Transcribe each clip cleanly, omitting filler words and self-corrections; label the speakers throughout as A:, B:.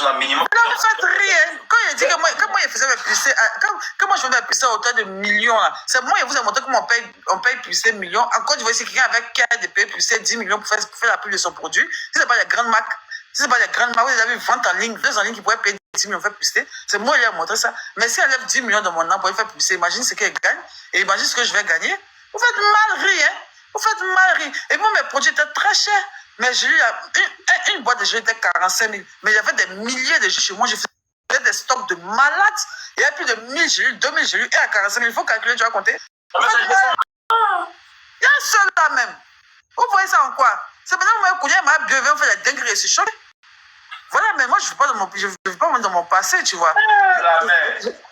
A: un minimum.
B: Non, ne faites rien. Quand il dit que moi il faisait mes publicités, quand moi je faisais mes publicités à hauteur de millions, c'est moi qui vous ai montré comment on paye publicité millions. Encore, je vois ici quelqu'un avec qui a des payes publicité 10 millions pour faire la pub de son produit. Si ce n'est pas les grandes marques, vous avez une vente en ligne, deux en ligne qui pourraient payer 10 millions pour faire publicité. C'est moi qui ai montré ça. Mais si elle lève 10 millions de mon nom pour faire publicité, imagine ce qu'elle gagne et imagine ce que je vais gagner. Vous faites mal rire, hein? Vous faites mal rire. Et moi, mes produits étaient très chers. Mais j'ai eu une boîte de jeux était 45 000. Mais il y avait des milliers de jeux chez moi. Je faisais des stocks de malades. Il y a plus de 1000 jeux, 2000 jeux, et à 45 000. Il faut calculer, tu vas compter. Il y a un seul là même. Vous voyez ça en quoi? C'est maintenant que moi, m'a bienvenu, on fait des dingueries, c'est choqué. Voilà, mais moi, je ne vis pas dans mon passé, tu vois.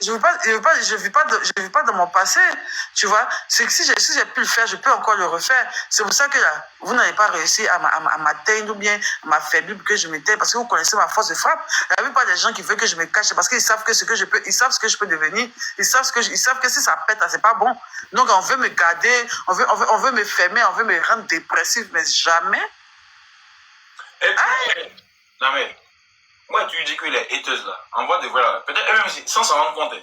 B: Je ne vis pas dans mon passé, tu vois. C'est que si j'ai pu le faire, je peux encore le refaire. C'est pour ça que là, vous n'avez pas réussi à m'atteindre ou bien à m'affaiblir pour que je m'éteigne, parce que vous connaissez ma force de frappe. La plupart des gens qui veulent que je me cache, c'est parce qu'ils savent que ils savent ce que je peux devenir. Ils savent que si ça pète, c'est pas bon. Donc, on veut me garder, on veut me fermer, on veut me rendre dépressif, mais jamais.
A: Et puis, non mais, moi, tu dis que les haters là, en voie de voilà, peut-être eux-mêmes sans s'en rendre compte,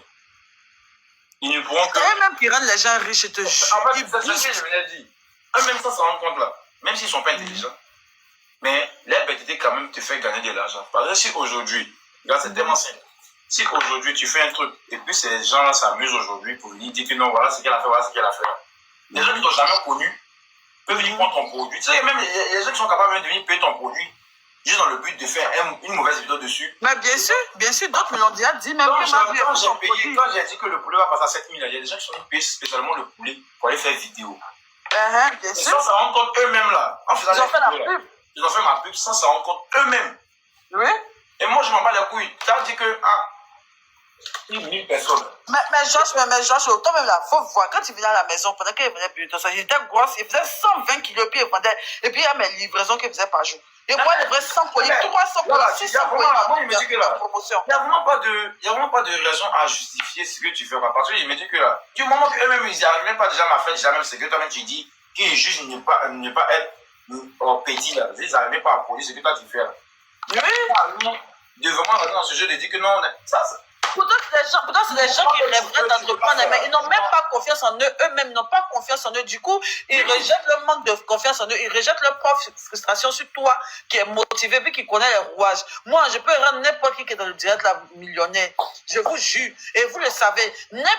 A: ils ne pourront que.
B: C'est eux-mêmes qui rendent les gens riches et te jure.
A: En fait, c'est ce que je venais de dire. Eux-mêmes sans s'en rendre compte là, même s'ils ne sont pas intelligents, mais leur bêtité quand même te fait gagner de l'argent. Parce que si aujourd'hui, regarde, c'est tellement simple. Si aujourd'hui tu fais un truc et puis ces gens-là s'amusent aujourd'hui pour venir dire que non, voilà ce qu'elle a fait, voilà ce qu'elle a fait. Les gens qui t'ont jamais connu peuvent venir prendre ton produit. Tu sais, même les gens qui sont capables de venir payer ton produit. Juste dans le but de faire une mauvaise vidéo dessus.
B: Mais bien sûr, d'autres me l'ont déjà dit, même
A: quand j'ai dit que le poulet va passer à 7 000, il y a des gens qui sont payés spécialement le poulet pour aller faire vidéo.
B: Bien sûr.
A: Sans s'en rendre compte eux-mêmes là. En faisant
B: ils ont fait la pub.
A: Ils ont fait ma pub sans s'en rendre compte eux-mêmes.
B: Oui.
A: Et moi, je m'en bats les couilles. Tu as dit que, 1000 personnes.
B: Mais Josh, toi-même là, faut voir, quand il venait à la maison, pendant qu'il venait plus de ça, il était grosse, il faisait 120 kilos, puis il vendait, et puis il y a mes livraisons qu'il faisait par jour. Et moi, il livrait 100 colis, 300 colis, 600 colis.
A: Moi, il me dit que là, il n'y a vraiment pas de raison à justifier ce que tu fais. Parce qu'il me dit que là, du moment qu'eux-mêmes, ils n'y arrivent même pas déjà à faire, déjà même ce que toi-même tu dis, qu'ils jugent ne pas être petit là, ils n'arrivent même pas à produire ce que toi tu fais là.
B: Oui.
A: Devant moi, dans ce jeu, de dire que non, ça.
B: Pourtant, c'est des gens qui rêveraient d'entreprendre, mais ils n'ont même pas confiance en eux, eux-mêmes n'ont pas confiance en eux. Du coup, ils rejettent le manque de confiance en eux, ils rejettent leur propre frustration sur toi, qui est motivé, puis qui connaît les rouages. Moi, je peux rendre n'importe qui est dans le direct là millionnaire. Je vous jure, et vous le savez, n'importe